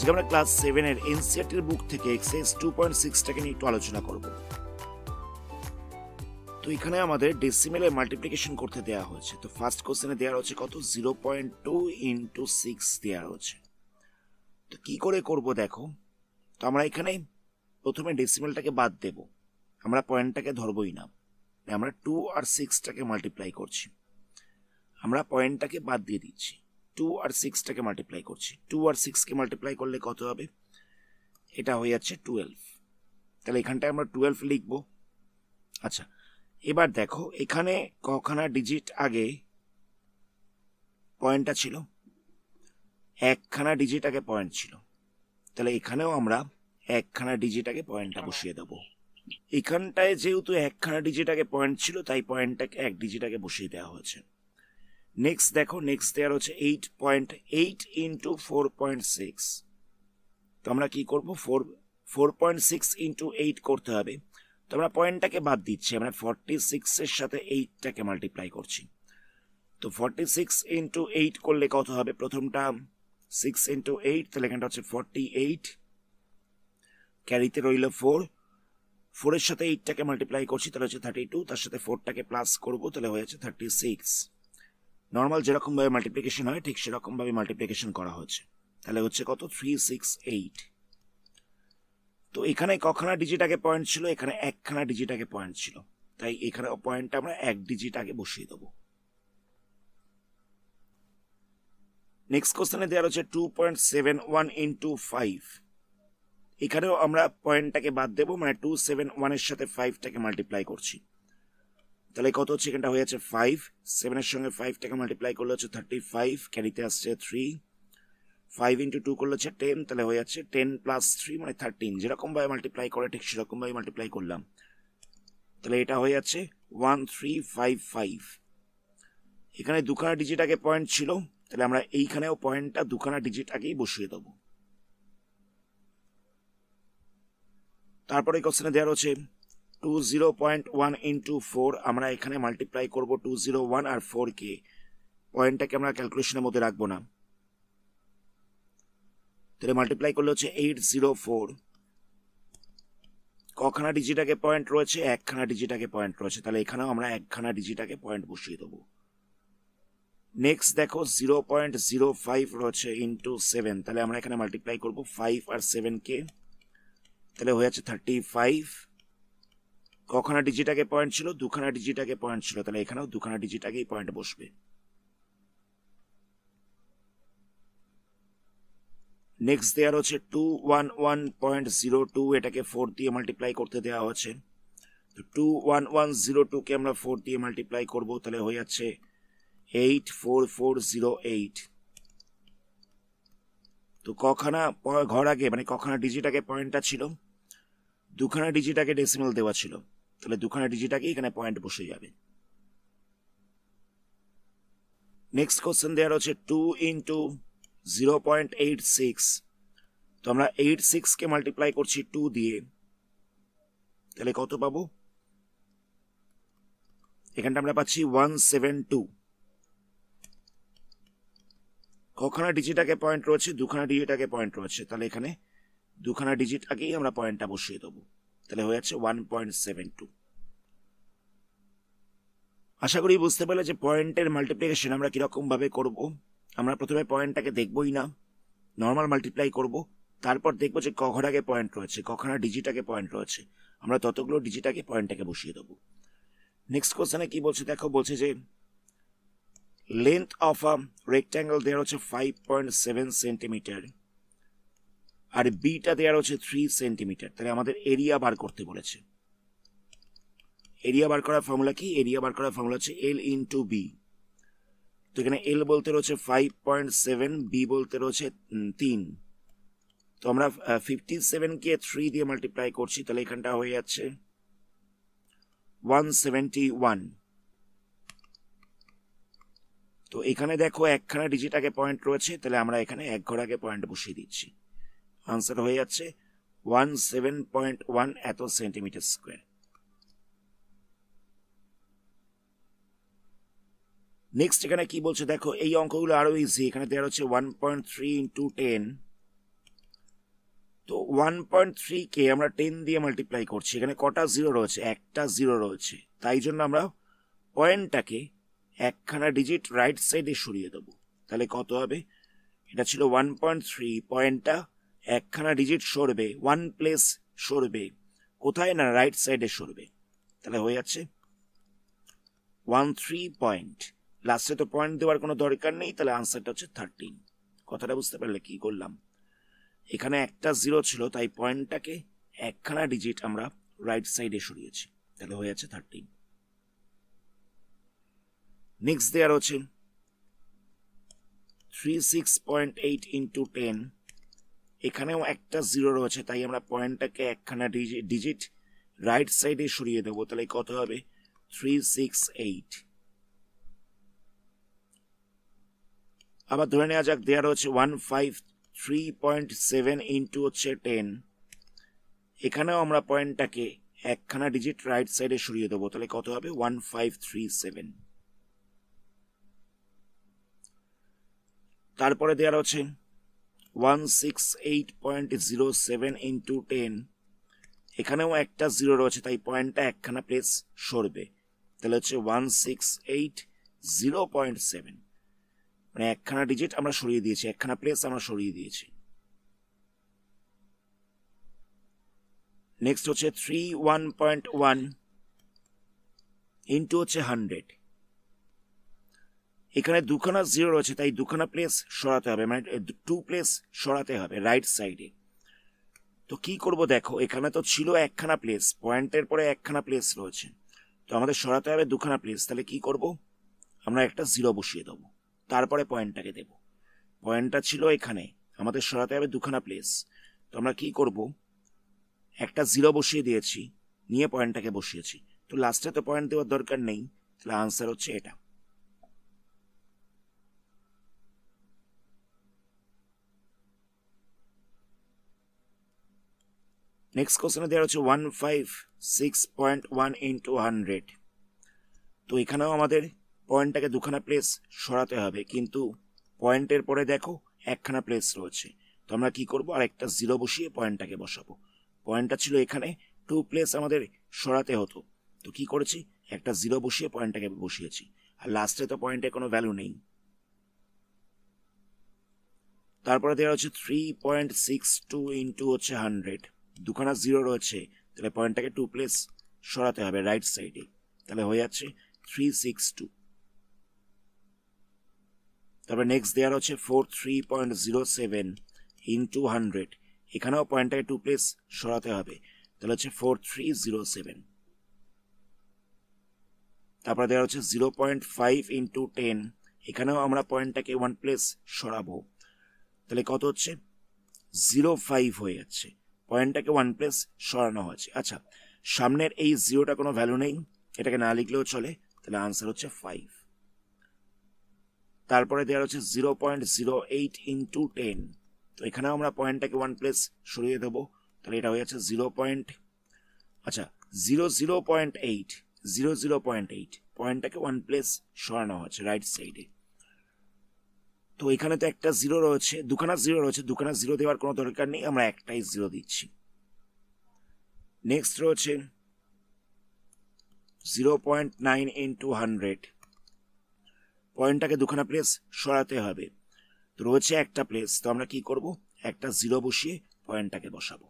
আজকে আমরা ক্লাস 7 এর এনসিইআরটি এর বুক থেকে এক্সারসাইজ 2.6 টাকে নিয়ে একটু আলোচনা করব। তো এখানে আমাদের ডেসিমেলে মাল্টিপ্লিকেশন করতে দেওয়া হয়েছে। তো ফার্স্ট কোশ্চেনে দেওয়া হচ্ছে কত 0.2 ইনটু 6 দেওয়া হচ্ছে। তো কি করে করব দেখো। তো আমরা এখানে প্রথমে ডেসিমেলটাকে বাদ দেব, আমরা পয়েন্টটাকে ধরবই না, আমরা 2 আর 6 টাকে মাল্টিপ্লাই করছি, আমরা পয়েন্টটাকে বাদ দিয়ে দিচ্ছি, 2 আর 6 টাকে মাল্টিপ্লাই করছি। 2 আর 6 কে মাল্টিপ্লাই করলে কত হবে, এটা হয়ে যাচ্ছে 12। তাহলে এখানটায় আমরা 12 লিখব। আচ্ছা, এবার দেখো এখানে কখানা ডিজিট আগে পয়েন্টটা ছিল, একখানা ডিজিট আগে পয়েন্ট ছিল, তাহলে এখানেও আমরা একখানা ডিজিট আগে পয়েন্টটা বসিয়ে দেব। এখানটায় যেহেতু একখানা ডিজিট আগে পয়েন্ট ছিল তাই পয়েন্টটাকে এক ডিজিট আগে বসিয়ে দেওয়া হয়েছে। নেক্সট দেখো, নেক্সট দেওয়ার হচ্ছে 8.8 ইন্টু 4.6। তো আমরা কি করবো, 4.6 ইন্টু 8 করতে হবে। তো আমরা পয়েন্টটাকে বাদ দিচ্ছি, আমরা 46 এর সাথে 8টাকে মাল্টিপ্লাই করছি। তো 46 ইন্টু 8 করলে কত হবে, প্রথমটা 6 ইন্টু 8, তাহলে এখানটা হচ্ছে 48, ক্যারিতে রইল 4, 4 এর সাথে 8টাকে মাল্টিপ্লাই করছি, তাহলে হচ্ছে 32, তার সাথে 4টাকে প্লাস করবো, তাহলে হয়ে যাচ্ছে 36। নর্মাল যেরকম ভাবে মাল্টিপ্লিকেশন হয় ঠিক সেরকম ভাবে মাল্টিপ্লিকেশন করা হচ্ছে। তাহলে হচ্ছে কত 368। তো এখানে কখানা ডিজিট আগে পয়েন্ট ছিল, এখানে একখানা ডিজিট আগে পয়েন্ট ছিল, তাই এখানে পয়েন্টটা আমরা এক ডিজিট আগে বসিয়ে দেবো। নেক্সট কোশ্চেনে দেওয়া হচ্ছে 2.71 ইন্টু 5। এখানেও আমরা পয়েন্টটাকে বাদ দেবো, মানে 271 এর সাথে 5টাকে মাল্টিপ্লাই করছি, তাহলে কত হচ্ছে, এখানটা হয়ে যাচ্ছে 5, 7 এর সঙ্গে 5টাকে মাল্টিপ্লাই করলে হচ্ছে 35, ক্যারিতে আসছে 3, 5 ইন্টু 2 করলে হচ্ছে 10, তাহলে হয়ে যাচ্ছে 10 প্লাস 3 মানে 13। যেরকম ভাবে মাল্টিপ্লাই করে ঠিক সেরকম ভাবে মাল্টিপ্লাই করলাম, তাহলে এটা হয়ে যাচ্ছে 1355। এখানে দুখানা ডিজিট আগে পয়েন্ট ছিল, তাহলে আমরা এইখানেও পয়েন্টটা দুখানা ডিজিট আগেই বসিয়ে দেবো। তারপরে কোশ্চেনে দেওয়া হচ্ছে 20.1 ইন্টু 4। আমরা এখানে মাল্টিপ্লাই করবো 201 আর 4 কে, পয়েন্টটাকে আমরা ক্যালকুলেশনের মধ্যে রাখবো না, তাহলে মাল্টিপ্লাই করলে হচ্ছে 804। কখানা ডিজিট আগে পয়েন্ট রয়েছে, একখানা ডিজিট আগে পয়েন্ট রয়েছে, তাহলে এখানেও আমরা একখানা ডিজিট আগে পয়েন্ট বসিয়ে দেবো। নেক্সট দেখো 0.05 রয়েছে ইন্টু 7, তাহলে আমরা এখানে মাল্টিপ্লাই করবো 5 আর 7 কে, তাহলে হয়ে যাচ্ছে 35। কখানা ডিজিট আগে পয়েন্ট ছিল, দুখানা ডিজিট আগে পয়েন্ট ছিল, তাহলে এখানেও দুখানা ডিজিট আগেই পয়েন্ট বসবে। নেক্সট দেওয়ার হচ্ছে 211.02, এটাকে 4 দিয়ে মাল্টিপ্লাই করতে দেওয়া হচ্ছে। তো 21102 কে আমরা 4 দিয়ে মাল্টিপ্লাই করবো, তাহলে হয়ে যাচ্ছে 84408। তো কখানা ঘর আগে মানে কখানা ডিজিট আগে পয়েন্টটা ছিল, দুখানা ডিজিট আগে ডেসিমেল দেওয়া ছিল, তাহলে দুখানা ডিজিট আগে এখানে পয়েন্ট বসে যাবে। নেক্সট কোশ্চেন দেওয়ার হচ্ছে 2 ইন্টু 0.86। তো আমরা 86 কে মাল্টিপ্লাই করছি 2 দিয়ে, তাহলে কত পাবো, এখানটা আমরা পাচ্ছি 172। কখানা ডিজিট আগে পয়েন্ট রয়েছে, দুখানা ডিজিট আগে পয়েন্ট রয়েছে, তাহলে এখানে দুখানা ডিজিট আগেই আমরা পয়েন্টটা বসিয়ে দেবো, তাহলে হয়ে যাচ্ছে 1.72। আশা করি বুঝতে পারলে যে পয়েন্টের মাল্টিপ্লিকেশন আমরা কিরকম ভাবে করব। আমরা প্রথমে পয়েন্টটাকে দেখবই না, নর্মাল মাল্টিপ্লাই করব, তারপর দেখবো যে ক ঘর আগে পয়েন্ট রয়েছে, কখানা ডিজিট আগে পয়েন্ট রয়েছে, আমরা ততগুলো ডিজিট আগে পয়েন্টটাকে বসিয়ে দেবো। নেক্সট কোশ্চেনে কি বলছে দেখো, বলছে যে লেন্থ অফ আ রেক্ট্যাঙ্গেল দেওয়ার হচ্ছে 5.7 সেন্টিমিটার আর বিটা দেওয়ার হচ্ছে 3 সেন্টিমিটার। তাহলে আমাদের এরিয়া বার করতে বলেছে। এরিয়া বার করার ফর্মুলা কি, এরিয়া বার করার ফর্মুলা হচ্ছে এল ইন্টু বি। তো এখানে এল বলতে রয়েছে 5.7, বি বলতে রয়েছে 3। তো আমরা 57 কে 3 দিয়ে মাল্টিপ্লাই করছি, তাহলে এখানটা হয়ে যাচ্ছে 171। তো এখানে দেখো একখানা ডিজিট আগে পয়েন্ট রয়েছে, তাহলে আমরা এখানে এক ঘর আগে পয়েন্ট বসিয়ে দিচ্ছি, আনসার হয়ে যাচ্ছে 17.1 এত সেন্টিমিটার স্কোয়ার। নেক্সট এখানে কি বলছে দেখো, এই অঙ্কগুলো আরো ইজি। এখানে দেওয়া হচ্ছে 1.3 ইন্টু 10, তো 1.3 কে আমরা 10 দিয়ে মাল্টিপ্লাই করছি, এখানে কটা জিরো রয়েছে? একটা জিরো রয়েছে, তাই জন্য আমরা পয়েন্টটাকে একখানা ডিজিট রাইট সাইডে সরিয়ে দেবো। তাহলে কত হবে? এটা ছিল 1.3, পয়েন্টটা একখানা ডিজিট সরবে, 1 প্লেস সরবে কোথায়? না রাইট সাইডে সরবে। তাহলে হয়ে যাচ্ছে 13 পয়েন্ট। লাস্টে তো পয়েন্ট দেওয়ার কোনো দরকার নেই, তাহলে আনসারটা হচ্ছে 13। কথাটা বুঝতে পারলে কি করলাম? এখানে একটা জিরো ছিল, তাই পয়েন্টটাকে একখানা ডিজিট আমরা রাইট সাইডে সরিয়েছি, তাহলে হয়ে যাচ্ছে 13। নেক্সট দেওয়ার হচ্ছে 36.8 ইন্টু 10, এখানেও একটা জিরো রয়েছে, তাই আমরা পয়েন্টটাকে একখানা ডিজিট রাইট সাইডে সরিয়ে দেবো। তাহলে কত হবে? 368। আবার ধরে নেওয়া যাক দেওয়া রয়েছে 153.7 ইন্টু হচ্ছে 10, এখানেও আমরা পয়েন্টটাকে একখানা ডিজিট রাইট সাইডে সরিয়ে দেবো। তাহলে কত হবে? 1537। তারপরে দেওয়া রয়েছে 168.07 ইন্টু 10, এখানেও একটা জিরো রয়েছে, তাই পয়েন্টটা একখানা প্লেস সরবে। তাহলে হচ্ছে 168.0.7, মানে একখানা ডিজিট আমরা সরিয়ে দিয়েছি, একখানা প্লেস আমরা সরিয়ে দিয়েছি। নেক্সট হচ্ছে 31.1 ইন্টু হচ্ছে 100, এখানে দুখানা জিরো রয়েছে, তাই দুখানা প্লেস সরাতে হবে, মানে 2 প্লেস সরাতে হবে রাইট সাইডে। তো কি করব দেখো, এখানে তো ছিল একখানা প্লেস, পয়েন্টের পরে একখানা প্লেস রয়েছে, তো আমাদের সরাতে হবে দুখানা প্লেস। তাহলে কি করব? আমরা একটা জিরো বসিয়ে দেবো, তারপরে পয়েন্টটাকে দেব। পয়েন্টটা ছিল এখানে, আমাদের সরাতে হবে দুখানা প্লেস, তো আমরা কি করব? একটা জিরো বসিয়ে দিয়েছি, নিয়ে পয়েন্টটাকে বসিয়েছি। তো লাস্টে তো পয়েন্ট দেওয়ার দরকার নেই, তাহলে আনসার হচ্ছে এটা। নেক্সট কোশ্চেনে দেওয়া হচ্ছে 156.1 ইন্টু 100, তো এখানেও আমাদের পয়েন্টটাকে দুখানা প্লেস সরাতে হবে, কিন্তু পয়েন্টের পরে দেখো একখানা প্লেস রয়েছে, তো আমরা কি করব? আর একটা জিরো বসিয়ে পয়েন্টটাকে বসাবো। পয়েন্টটা ছিল এখানে, 2 প্লেস আমাদের সরাতে হতো, তো কি করেছি? একটা জিরো বসিয়ে পয়েন্টটাকে বসিয়েছি, আর লাস্টে তো পয়েন্টে কোনো ভ্যালু নেই। তারপরে দেওয়া হচ্ছে 3.62 ইন্টু হচ্ছে 100, দুখানা জিরো রয়েছে, তাহলে পয়েন্টটাকে 2 প্লেস সরাতে হবে রাইট সাইডে, তাহলে হয়ে যাচ্ছে 362। তারপরে নেক্সট দেওয়ার হচ্ছে 43.07 ইন্টু 100, এখানেও পয়েন্টটাকে 2 প্লেস সরাতে হবে, তাহলে হচ্ছে 4307। তারপরে দেওয়া হচ্ছে 0.5 ইন্টু 10, এখানেও আমরা পয়েন্টটাকে 1 প্লেস সরাবো, তাহলে কত হচ্ছে? 05 হয়ে যাচ্ছে, পয়েন্টটাকে 1 প্লেস সরানো হয়েছে। আচ্ছা, সামনের এই জিরোটা কোনো ভ্যালু নেই, এটাকে না লিখলেও চলে, তাহলে আনসার হচ্ছে 5। তারপরে দেওয়া হচ্ছে 0.08 ইন্টু 10, তো এখানে আমরা পয়েন্টটাকে 1 প্লেস সরিয়ে দেবো, তাহলে এটা হয়ে যাচ্ছে 0.8 পয়েন্টটাকে 1 প্লেস সরানো হচ্ছে রাইট সাইডে। তো এখানে তো একটা জিরো রয়েছে, দুখানা জিরো রয়েছে, দুখানা জিরো দেওয়ার কোনো দরকার নেই, আমরা একটাই জিরো দিচ্ছি। নেক্সট রয়েছে 0.9 ইন্টু 100, পয়েন্টটাকে দুখানা প্লেস সরাতে হবে, তো রয়েছে একটা প্লেস, তো আমরা কি করব? একটা জিরো বসিয়ে পয়েন্টটাকে বসাবো।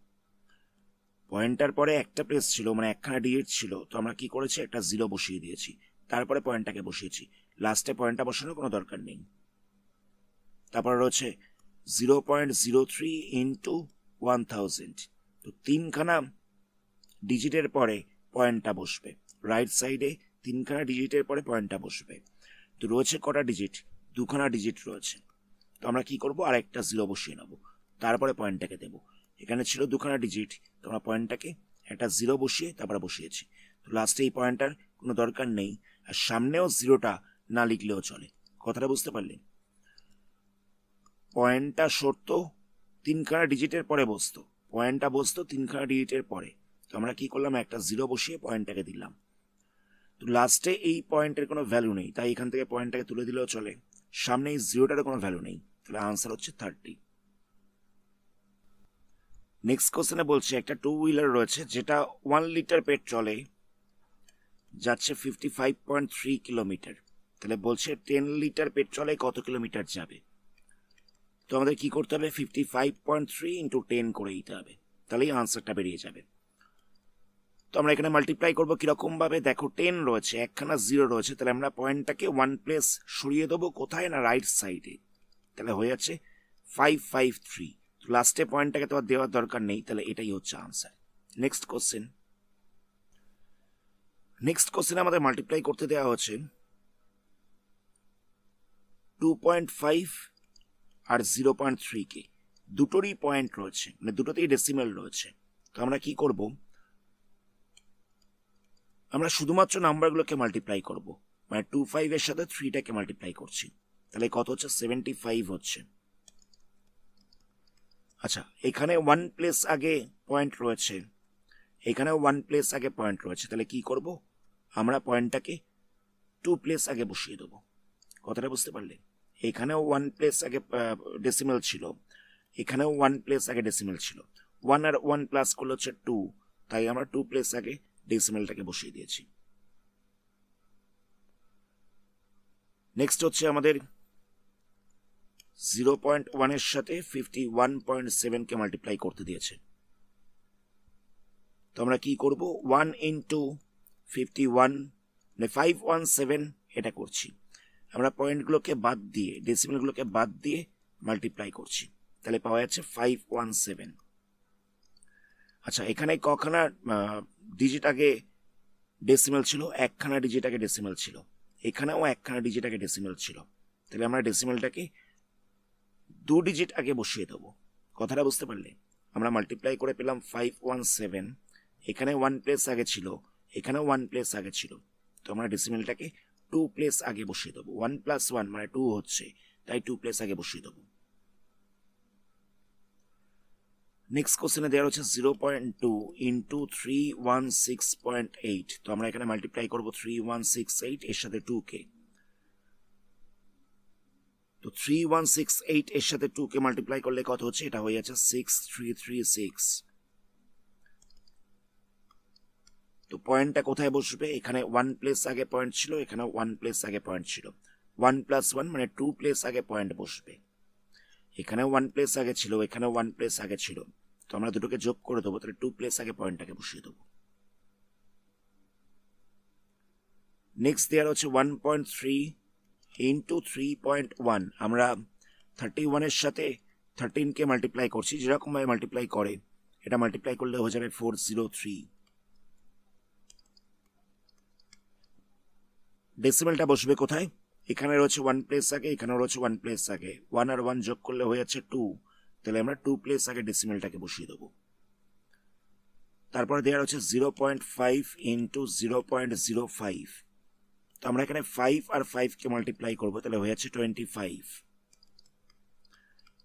পয়েন্টার পরে একটা প্লেস ছিল, মানে একখানা ডিজিট ছিল, তো আমরা কি করেছি? একটা জিরো বসিয়ে দিয়েছি, তারপরে পয়েন্টটাকে বসিয়েছি, লাস্টে পয়েন্টটা বসানোর কোনো দরকার নেই। তারপর রয়েছে 0.03 ইন্টু 1000, তো তিনখানা ডিজিটের পরে পয়েন্টটা বসবে রাইট সাইডে, তিনখানা ডিজিটের পরে পয়েন্টটা বসবে। তো রয়েছে কটা ডিজিট? দুখানা ডিজিট রয়েছে, তো আমরা কি করব? আর একটা জিরো বসিয়ে নেব, তারপরে পয়েন্টটাকে দেব। এখানে ছিল দুখানা ডিজিট, তো আমরা পয়েন্টটাকে একটা জিরো বসিয়ে তারপরে বসিয়েছি, তো লাস্টে এই পয়েন্টটার কোনো দরকার নেই, আর সামনেও জিরোটা না লিখলেও চলে। কথাটা বুঝতে পারলে? পয়েন্টটা সরতো, তিনখানা ডিজিটের পরে বসতো, পয়েন্টটা বসতো তিনখানা ডিজিটের পরে, তো আমরা কি করলাম? একটা জিরো বসিয়ে পয়েন্টটাকে দিলাম, তো লাস্টে এই পয়েন্টের কোনো ভ্যালু নেই, তাই এখান থেকে পয়েন্টটাকে তুলে দিলেও চলে, সামনে এই জিরোটারও কোনো ভ্যালু নেই, তাহলে আনসার হচ্ছে 30। নেক্সট কোশ্চেনে বলছে একটা টু হুইলার রয়েছে যেটা 1 লিটার পেট্রোলে যাচ্ছে 55.3 কিলোমিটার। তাহলে বলছে 10 লিটার পেট্রোলে কত কিলোমিটার যাবে। তো আমাদের কি করতে হবে, 55.3 ইন্টু 10 করে দিতে হবে, তাহলেই আনসারটা বেরিয়ে যাবে। তো আমরা এখানে মাল্টিপ্লাই করবো কিরকম ভাবে, দেখো 10 রয়েছে, একখানা 0 রয়েছে, তাহলে আমরা পয়েন্টটাকে 1 প্লেস সরিয়ে দেবো কোথায় না রাইট সাইডে, তাহলে হয়ে যাচ্ছে 553। তো লাস্টে পয়েন্টটাকে তো আর দেওয়ার দরকার নেই, তাহলে এটাই হচ্ছে আনসার। নেক্সট কোশ্চেন আমাদের মাল্টিপ্লাই করতে দেওয়া হচ্ছে 2.5 আর 0.3 কে, দুটোরই পয়েন্ট রয়েছে, মানে দুটোতেই ডেসিমেল রয়েছে। তো আমরা কি করব, আমরা শুধুমাত্র নাম্বারগুলোকে মাল্টিপ্লাই করব, মানে 25 এর সাথে 3টাকে মাল্টিপ্লাই করছি, তাহলে কত হচ্ছে 75 হচ্ছে। আচ্ছা, এখানে 1 প্লেস আগে পয়েন্ট রয়েছে, এখানেও 1 প্লেস আগে পয়েন্ট রয়েছে, তাহলে কি করব, আমরা পয়েন্টটাকে 2 প্লেস আগে বসিয়ে দেবো। কথাটা বুঝতে পারলে, এখানেও 1 প্লেস আগে ডেসিমেল ছিল, এখানেও 1 প্লেস আগে ডেসিমেল ছিল, 1 আর 1 প্লাস করলে হচ্ছে 2, তাই আমরা 2 প্লেস আগে ডেসিমেলটাকে বসিয়ে দিয়েছি। নেক্সট হচ্ছে আমাদের 0.1 এর সাথে 51.7 কে মাল্টিপ্লাই করতে দিয়েছে। তো আমরা কি করব, 1 ইন্টু 51 মানে 517 এটা করছি, আমরা পয়েন্টগুলোকে বাদ দিয়ে ডেসিমেলগুলোকে বাদ দিয়ে মাল্টিপ্লাই করছি, তাহলে পাওয়া যাচ্ছে 517। আচ্ছা, এখানে কখানা ডিজিট আগে ডেসিমেল ছিল, একখানা ডিজিট আগে ডেসিমেল ছিল, এখানেও একখানা ডিজিট আগে ডেসিমেল ছিল, তাহলে আমরা ডেসিমেলটাকে 2 ডিজিট আগে বসিয়ে দেবো। কথাটা বুঝতে পারলে, আমরা মাল্টিপ্লাই করে পেলাম 517, এখানে 1 প্লেস আগে ছিল, এখানেও 1 প্লেস আগে ছিল, তো আমরা ডেসিমেলটাকে 2 প্লেস আগে বসিয়ে দেবো। 1 প্লাস 1 মানে 2 হচ্ছে, তাই 2 প্লেস আগে বসিয়ে দেবো। নেক্সট কোশ্চেনে দেওয়া হচ্ছে 0.2 ইন্টু 316.8। তো আমরা এখানে মাল্টিপ্লাই করবো 3168 এর সাথে 2কে। তো 3168 এর সাথে 2কে মাল্টিপ্লাই করলে কত হচ্ছে, এটা হয়ে যাচ্ছে 6336। তো পয়েন্টটা কোথায় বসবে, এখানে 1 প্লেস আগে পয়েন্ট ছিল, এখানে 1 প্লেস আগে পয়েন্ট ছিল, 1 প্লাস 1 মানে 2 প্লেস আগে পয়েন্ট বসবে, এখানে 1 প্লেস আগে ছিল, এখানে 1 প্লেস আগে ছিল, তো আমরা দুটোকে যোগ করে দেবো, তাহলে 2 প্লেস আগে পয়েন্টটাকে বসিয়ে দেবো। নেক্সট দেওয়ার হচ্ছে 1.3 ইন্টু 3.1, আমরা 31 এর সাথে 13কে মাল্টিপ্লাই করছি, যেরকম ভাবে মাল্টিপ্লাই করে এটা মাল্টিপ্লাই করলে হয়ে যাবে 403। ডেসিমেলটা বসবে কোথায়, এখানে রয়েছে 1 প্লেস আগে, এখানে রয়েছে 1 প্লেস আগে, 1 আর 1 যোগ করলে হয়ে যাচ্ছে 2, তাহলে আমরা 2 প্লেস আগে ডেসিমেলটাকে বসিয়ে দেবো। তারপরে দেওয়া হচ্ছে 0.5 ইন্টু 0.05, তো আমরা এখানে 5 আর 5কে মাল্টিপ্লাই করবো, তাহলে হয়ে যাচ্ছে 25।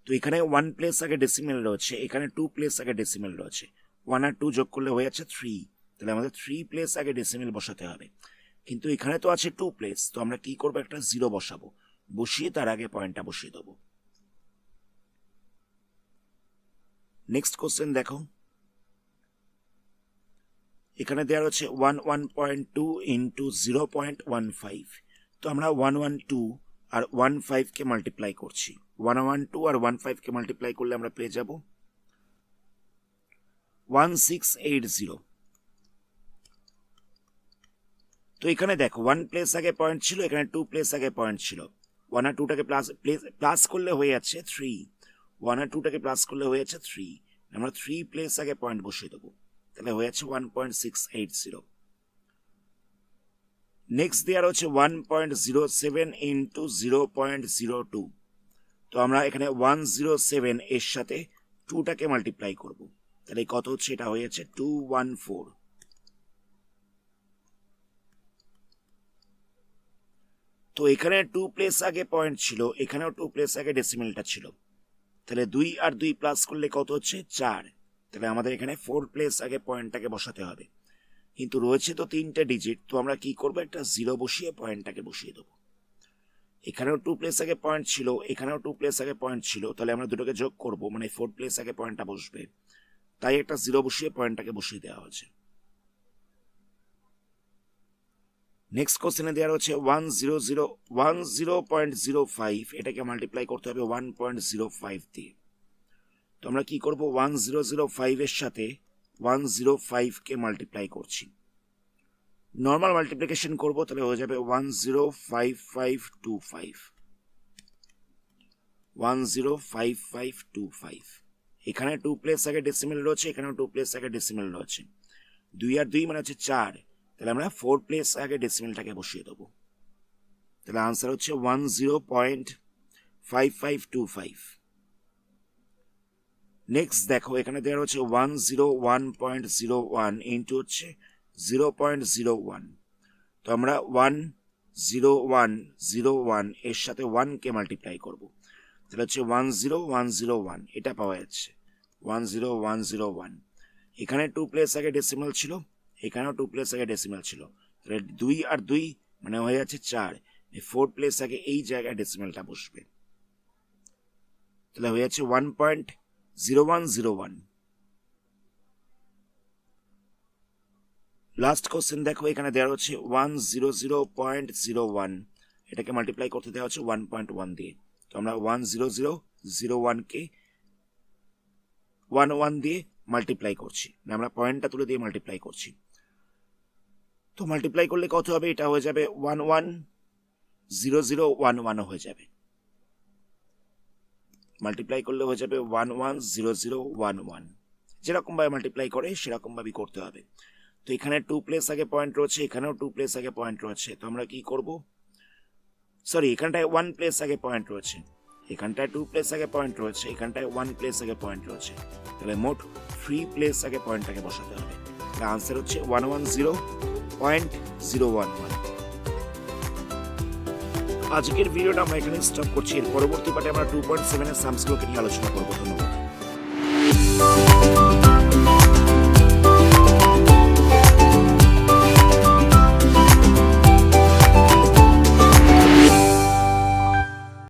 তো এখানে 1 প্লেস আগে ডেসিমেল রয়েছে, এখানে 2 প্লেস আগে ডেসিমেল রয়েছে, 1 আর 2 যোগ করলে হয়ে যাচ্ছে 3, তাহলে আমাদের 3 প্লেস আগে ডেসিমেল বসাতে হবে, কিন্তু এখানে তো আছে 2 প্লেস, তো আমরা কি করবো, একটা 0 বসাবো, বসিয়ে তার আগে পয়েন্টটা বসিয়ে দেবো। নেক্সট কোশ্চেন দেখো, এখানে দেওয়া হচ্ছে 1.2 ইন্টু 0.15, তো আমরা 112 আর 15কে মাল্টিপ্লাই করছি, 112 আর 15কে মাল্টিপ্লাই করলে আমরা পেয়ে যাব 1680। তো এখানে দেখো 1 প্লেস আগে পয়েন্ট ছিল, এখানে 2 প্লেস আগে পয়েন্ট ছিল, 1 আর 2টাকে প্লাস করলে হয়ে যাচ্ছে 3, 1 আর 2টাকে প্লাস করলে হয়ে যাচ্ছে 3, আমরা 3 প্লেস আগে পয়েন্ট বসিয়ে দেবো, তাহলে হয়ে যাচ্ছে 1.680। নেক্সট দেওয়ার হচ্ছে 1.07 ইন্টু 0.02, তো আমরা এখানে 107 এর সাথে 2টাকে মাল্টিপ্লাই করব, তাহলে কত হচ্ছে, এটা হয়ে যাচ্ছে 214। তো এখানে 2 প্লেস আগে পয়েন্ট ছিল, এখানেও 2 প্লেস আগে ডেসিমেলটা ছিল, তাহলে 2 আর 2 প্লাস করলে কত হচ্ছে 4, তাহলে আমাদের এখানে 4 প্লেস আগে পয়েন্টটাকে বসাতে হবে, কিন্তু রয়েছে তো 3টে ডিজিট, তো আমরা কি করবো, একটা 0 বসিয়ে পয়েন্টটাকে বসিয়ে দেবো। এখানেও 2 প্লেস আগে পয়েন্ট ছিল, এখানেও 2 প্লেস আগে পয়েন্ট ছিল, তাহলে আমরা দুটোকে যোগ করব, মানে 4 প্লেস আগে পয়েন্টটা বসবে, তাই একটা 0 বসিয়ে পয়েন্টটাকে বসিয়ে দেওয়া হয়েছে। নেক্সট কোশ্চেনে দেওয়া হচ্ছে 10.05, এটাকে মাল্টিপ্লাই করতে হবে 1.05 দিয়ে। তো আমরা কি করব, 1005 এর সাথে 105 কে মাল্টিপ্লাই করছি। নর্মাল মাল্টিপ্লিকেশন করব, তাহলে হয়ে যাবে 105525, 105525। এখানে 2 প্লেস আগে ডেসিমেল রয়েছে, এখানেও 2 প্লেস আগে ডেসিমেল রয়েছে। 2 আর 2 মানে হচ্ছে 4, তাহলে আমরা 4 প্লেস আগে ডেসিমেলটাকে বসিয়ে দেবো। তাহলে আনসার হচ্ছে 10.5525। নেক্সট দেখো, এখানে দেওয়া হচ্ছে 101.01 ইন্টু হচ্ছে 0.01। তো আমরা 10101 এর সাথে 1 কে মাল্টিপ্লাই করব, তাহলে হচ্ছে 10101, এটা পাওয়া যাচ্ছে 10101। এখানে 2 প্লেস আগে ডেসিমাল ছিল, এখানেও 2 প্লেস আগে ডেসিমাল ছিল, তাহলে 2 আর 2 মানে হয়ে যাচ্ছে 4। 4 প্লেস আগে এই জায়গায় ডেসিমালটা বসবে, তাহলে হয়ে যাচ্ছে 1.0101। লাস্ট কোশ্চেন দেখো, এখানে দেওয়া হচ্ছে 100.01, এটাকে মাল্টিপ্লাই করতে দেওয়া হচ্ছে 1.1 দিয়ে। তো আমরা 10001 কে 11 দিয়ে মাল্টিপ্লাই করছি, না আমরা পয়েন্টটা তুলে দিয়ে মাল্টিপ্লাই করছি। তো মাল্টিপ্লাই করলে কত হবে, এটা হয়ে যাবে 110011 হয়ে যাবে। মাল্টিপ্লাই করলে হয়ে যাবে 110011। যেরকম ভাবে মাল্টিপ্লাই করে সেরকম ভাবেই করতে হবে। তো এখানে 2 প্লেস আগে পয়েন্ট রয়েছে, এখানেও 2 প্লেস আগে পয়েন্ট রয়েছে। তো আমরা কি করব, সরি এখানটায় 1 প্লেস আগে পয়েন্ট রয়েছে, এখানটায় 2 প্লেস আগে পয়েন্ট রয়েছে, এখানটায় 1 প্লেস আগে পয়েন্ট রয়েছে, তাহলে মোট 3 প্লেস আগে পয়েন্টটাকে বসাতে হবে। তাহলে আনসার হচ্ছে 110.011। আজকের ভিডিওটা আমরা এখানে স্টপ করছি। এর পরবর্তী পার্টে আমরা 2.7 এর সামসগুলোকে নিয়ে আলোচনা করবো। ধন্যবাদ।